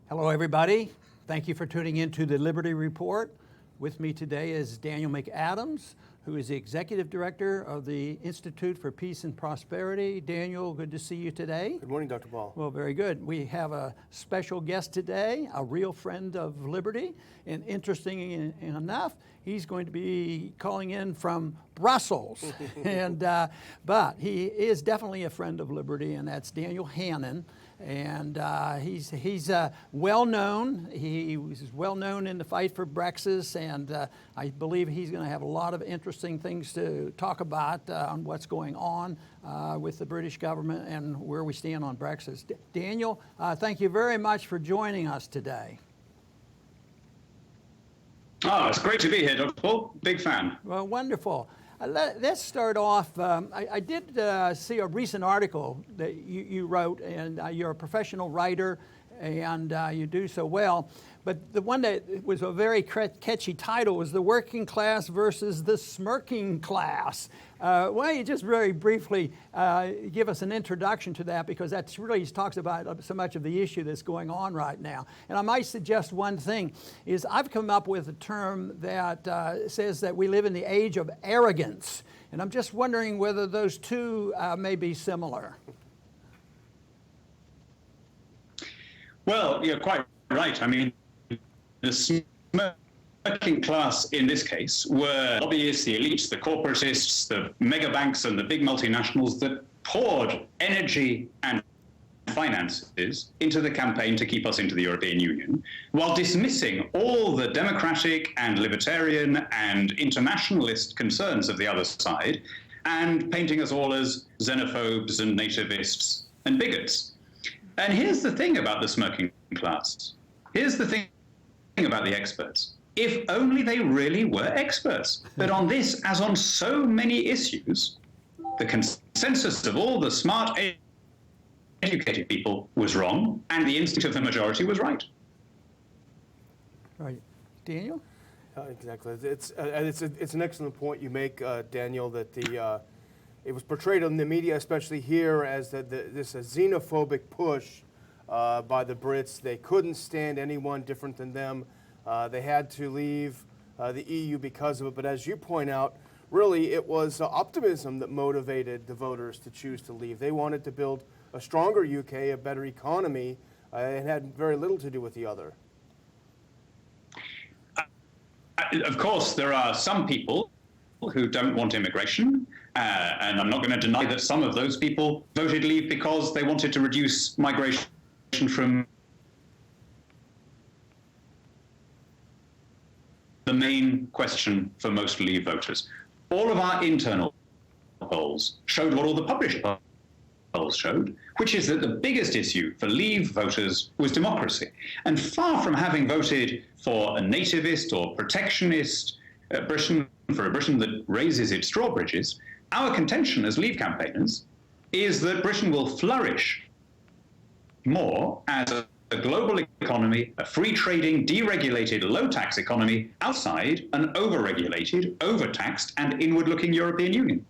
Hello, everybody. Thank you for tuning in to the Liberty Report. With me today is Daniel McAdams, who is the Executive Director of the Institute for Peace and Prosperity. Daniel, good to see you today. Good morning, Dr. Paul. Well, very good. We have a special guest today, a real friend of Liberty, and interesting enough, he's going to be calling in from Brussels. But he is definitely a friend of Liberty, and that's Daniel Hannan. And he's well known. He was well known in the fight for Brexit, and I believe he's going to have a lot of interesting things to talk about on what's going on with the British government and where we stand on Brexit. Daniel, thank you very much for joining us today. Oh, it's great to be here, Dr. Paul. Big fan. Well, wonderful. Let's start off. I did see a recent article that you wrote, and you're a professional writer, and you do so well. But the one that was a very catchy title was "The Working Class versus the Smirking Class." Why don't you just very briefly give us an introduction to that, because that really talks about so much of the issue that's going on right now. And I might suggest one thing is I've come up with a term that says that we live in the age of arrogance. And I'm just wondering whether those two may be similar. Well, you're quite right. I mean, the smirking class in this case were lobbyists, the elites, the corporatists, the mega banks and the big multinationals that poured energy and finances into the campaign to keep us into the European Union, while dismissing all the democratic and libertarian and internationalist concerns of the other side and painting us all as xenophobes and nativists and bigots. And here's the thing about the smirking class. Here's the thing about the experts. If only they really were experts. But on this, as on so many issues, the consensus of all the smart, educated people was wrong, and the instinct of the majority was right. Right. Daniel? Exactly. It's an excellent point you make, Daniel, that it was portrayed in the media, especially here, as this xenophobic push by the Brits. They couldn't stand anyone different than them. They had to leave the EU because of it. But as you point out, really it was optimism that motivated the voters to choose to leave. They wanted to build a stronger UK, a better economy, and had very little to do with the other. Of course, there are some people who don't want immigration, and I'm not going to deny that some of those people voted leave because they wanted to reduce migration from the main question for most Leave voters. All of our internal polls showed what all the published polls showed, which is that the biggest issue for Leave voters was democracy. And far from having voted for a nativist or protectionist Britain, for a Britain that raises its drawbridges, our contention as Leave campaigners is that Britain will flourish more as a global economy, a free-trading, deregulated, low-tax economy outside an over-regulated, overtaxed, and inward-looking European Union.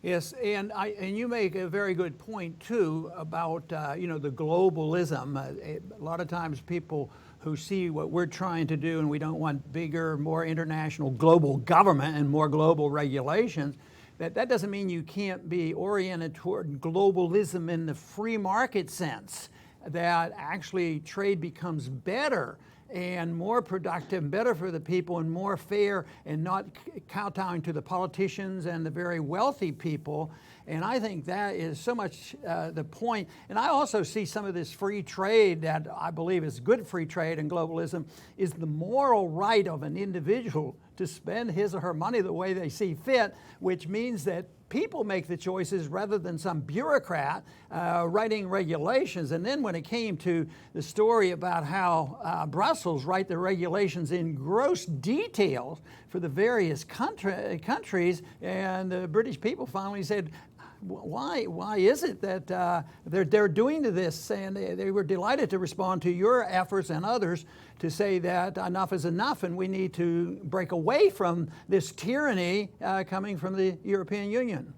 Yes, and you make a very good point too about the globalism. A lot of times people who see what we're trying to do, and we don't want bigger, more international global government and more global regulations, that doesn't mean you can't be oriented toward globalism in the free market sense, that actually trade becomes better and more productive, better for the people, and more fair, and not kowtowing to the politicians and the very wealthy people. And I think that is so much the point. And I also see some of this free trade that I believe is good free trade and globalism is the moral right of an individual to spend his or her money the way they see fit, which means that people make the choices rather than some bureaucrat writing regulations. And then when it came to the story about how Brussels write the regulations in gross detail for the various countries, and the British people finally said, why is it that they're doing this? And they were delighted to respond to your efforts and others to say that enough is enough and we need to break away from this tyranny coming from the European Union.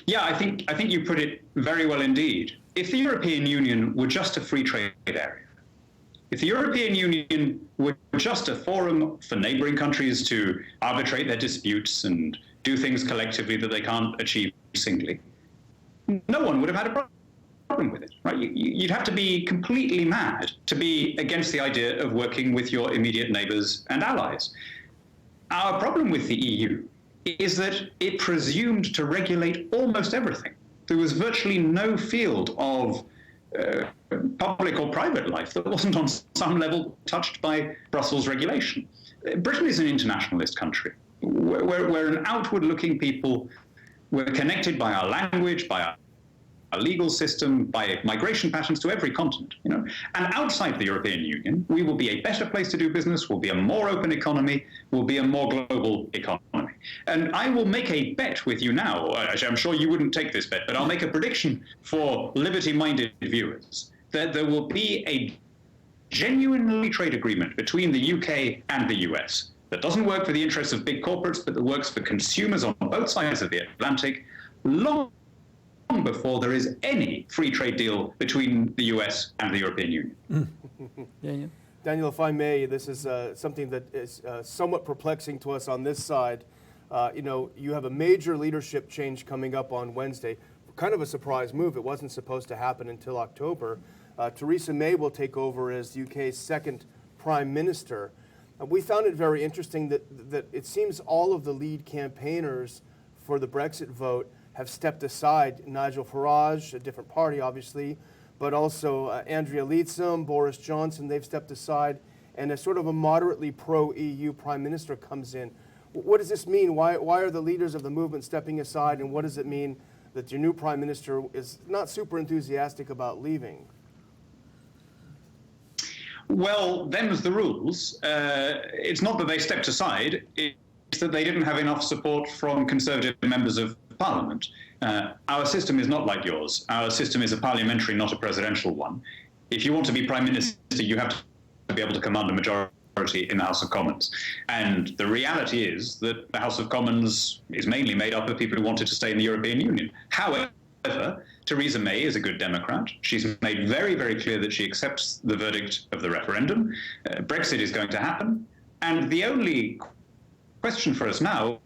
Yeah, I think you put it very well indeed. If the European Union were just a free trade area, if the European Union were just a forum for neighboring countries to arbitrate their disputes and do things collectively that they can't achieve singly, no one would have had a problem with it, right? You'd have to be completely mad to be against the idea of working with your immediate neighbors and allies. Our problem with the EU is that it presumed to regulate almost everything. There was virtually no field of public or private life that wasn't on some level touched by Brussels regulation. Britain is an internationalist country. We're an outward-looking people. We're connected by our language, by our legal system, by migration patterns to every continent. And outside the European Union, we will be a better place to do business. We'll be a more open economy. We'll be a more global economy. And I will make a bet with you now. Actually, I'm sure you wouldn't take this bet, but I'll make a prediction for liberty-minded viewers that there will be a genuine trade agreement between the UK and the US that doesn't work for the interests of big corporates, but that works for consumers on both sides of the Atlantic, long before there is any free trade deal between the US and the European Union. Daniel, if I may, this is something that is somewhat perplexing to us on this side. You have a major leadership change coming up on Wednesday, kind of a surprise move. It wasn't supposed to happen until October. Theresa May will take over as UK's second Prime Minister. We found it very interesting that it seems all of the lead campaigners for the Brexit vote have stepped aside. Nigel Farage, a different party, obviously, but also Andrea Leadsom, Boris Johnson, they've stepped aside, and a sort of a moderately pro-EU Prime Minister comes in. What does this mean? Why are the leaders of the movement stepping aside, and what does it mean that your new Prime Minister is not super enthusiastic about leaving? Well, them's the rules. It's not that they stepped aside, it's that they didn't have enough support from Conservative members of Parliament. Our system is not like yours. Our system is a parliamentary, not a presidential one. If you want to be Prime Minister, you have to be able to command a majority in the House of Commons. And the reality is that the House of Commons is mainly made up of people who wanted to stay in the European Union. However, Theresa May is a good Democrat. She's made very, very clear that she accepts the verdict of the referendum. Brexit is going to happen. And the only question for us now,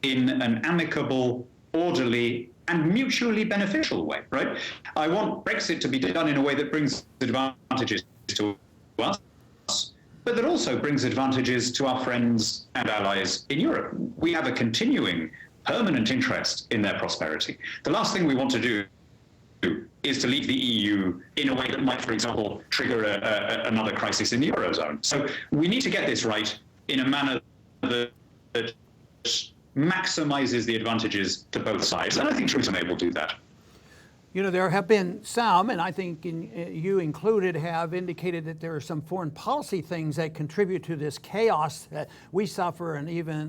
in an amicable, orderly, and mutually beneficial way, right? I want Brexit to be done in a way that brings advantages to us, but that also brings advantages to our friends and allies in Europe. We have a continuing, permanent interest in their prosperity. The last thing we want to do is to leave the EU in a way that might, for example, trigger another crisis in the Eurozone. So we need to get this right in a manner that maximizes the advantages to both sides. And I think Theresa May will do that. There have been some, and I think you included, have indicated that there are some foreign policy things that contribute to this chaos that we suffer and even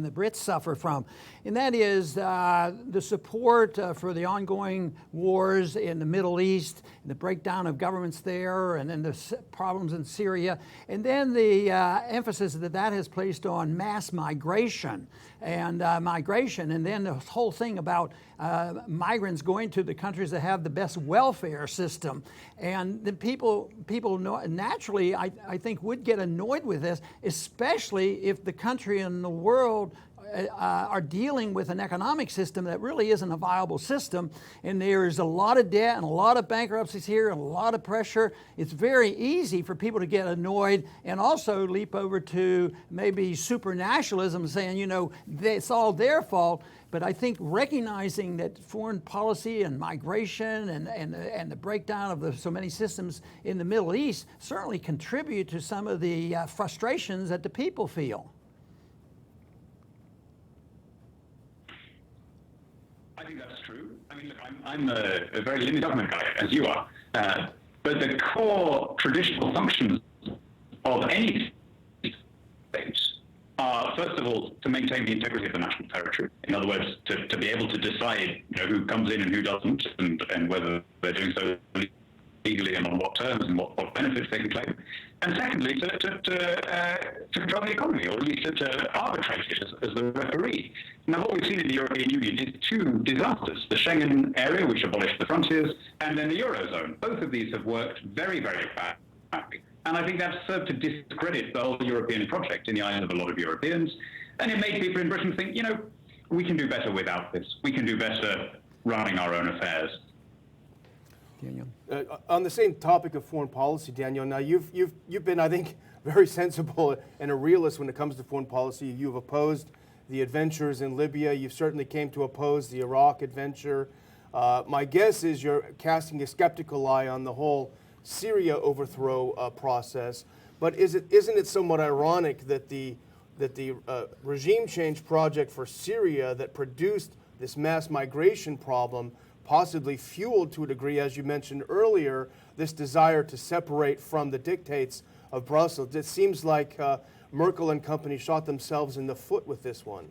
the Brits suffer from. And that is the support for the ongoing wars in the Middle East, the breakdown of governments there, and then the problems in Syria. And then the emphasis that has placed on mass migration, and then the whole thing about migrants going to the countries that have the best welfare system. And the people naturally, I think, would get annoyed with this, especially if the country and the world are dealing with an economic system that really isn't a viable system, and there is a lot of debt and a lot of bankruptcies here and a lot of pressure. It's very easy for people to get annoyed and also leap over to maybe supranationalism, saying, it's all their fault. But I think recognizing that foreign policy and migration and the breakdown of so many systems in the Middle East certainly contribute to some of the frustrations that the people feel. I think that's true. I mean, look, I'm a very limited government guy, as you are. But the core traditional functions of any state are, first of all, to maintain the integrity of the national territory. In other words, to be able to decide who comes in and who doesn't, and whether they're doing so legally and on what terms and what benefits they can claim. And secondly, to control the economy, or at least to arbitrate it as the referee. Now, what we've seen in the European Union is two disasters: the Schengen area, which abolished the frontiers, and then the Eurozone. Both of these have worked very, very badly. And I think that's served to discredit the whole European project in the eyes of a lot of Europeans. And it made people in Britain think, we can do better without this. We can do better running our own affairs. Daniel. On the same topic of foreign policy, Daniel, now you've been, I think, very sensible and a realist when it comes to foreign policy. You've opposed the adventures in Libya. You've certainly came to oppose the Iraq adventure. My guess is you're casting a skeptical eye on the whole Syria overthrow process. But isn't it somewhat ironic that the regime change project for Syria that produced this mass migration problem possibly fueled, to a degree, as you mentioned earlier, this desire to separate from the dictates of Brussels? It seems like Merkel and company shot themselves in the foot with this one.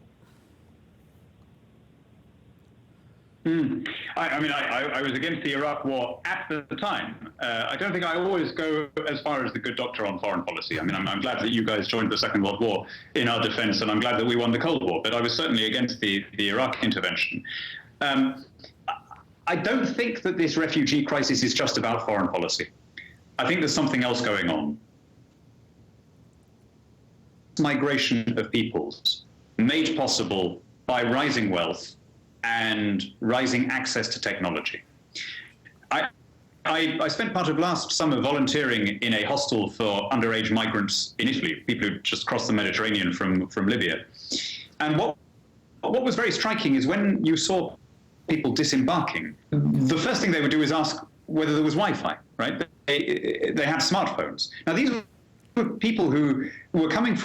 I was against the Iraq war at the time. I don't think I always go as far as the good doctor on foreign policy. I'm glad that you guys joined the Second World War in our defense, and I'm glad that we won the Cold War, but I was certainly against the Iraq intervention. I don't think that this refugee crisis is just about foreign policy. I think there's something else going on. Migration of peoples made possible by rising wealth and rising access to technology. I spent part of last summer volunteering in a hostel for underage migrants in Italy, people who just crossed the Mediterranean from Libya. And what was very striking is when you saw people disembarking, the first thing they would do is ask whether there was Wi-Fi, right? They had smartphones. Now, these were people who were coming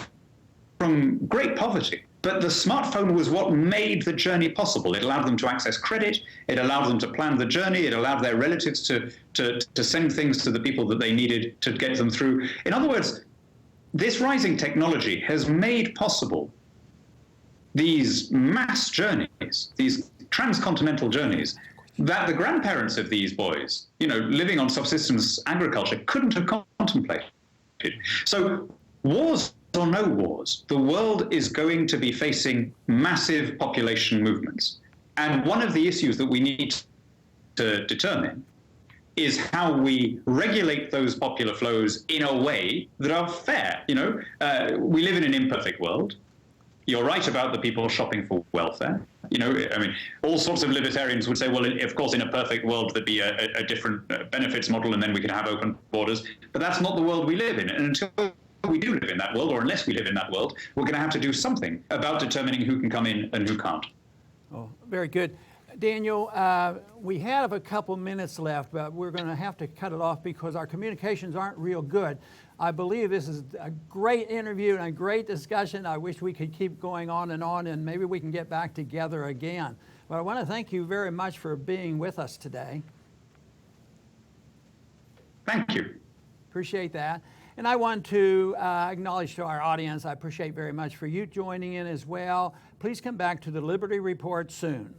from great poverty, but the smartphone was what made the journey possible. It allowed them to access credit. It allowed them to plan the journey. It allowed their relatives to send things to the people that they needed to get them through. In other words, this rising technology has made possible these mass journeys, these transcontinental journeys, that the grandparents of these boys, living on subsistence agriculture, couldn't have contemplated. So wars or no wars, the world is going to be facing massive population movements. And one of the issues that we need to determine is how we regulate those popular flows in a way that are fair. We live in an imperfect world. You're right about the people shopping for welfare. All sorts of libertarians would say, well, of course, in a perfect world, there'd be a different benefits model, and then we could have open borders. But that's not the world we live in. And until we do live in that world, or unless we live in that world, we're going to have to do something about determining who can come in and who can't. Oh, very good. Daniel, we have a couple minutes left, but we're going to have to cut it off because our communications aren't real good. I believe this is a great interview and a great discussion. I wish we could keep going on, and maybe we can get back together again. But I want to thank you very much for being with us today. Thank you. Appreciate that. And I want to acknowledge to our audience, I appreciate very much for you joining in as well. Please come back to the Liberty Report soon.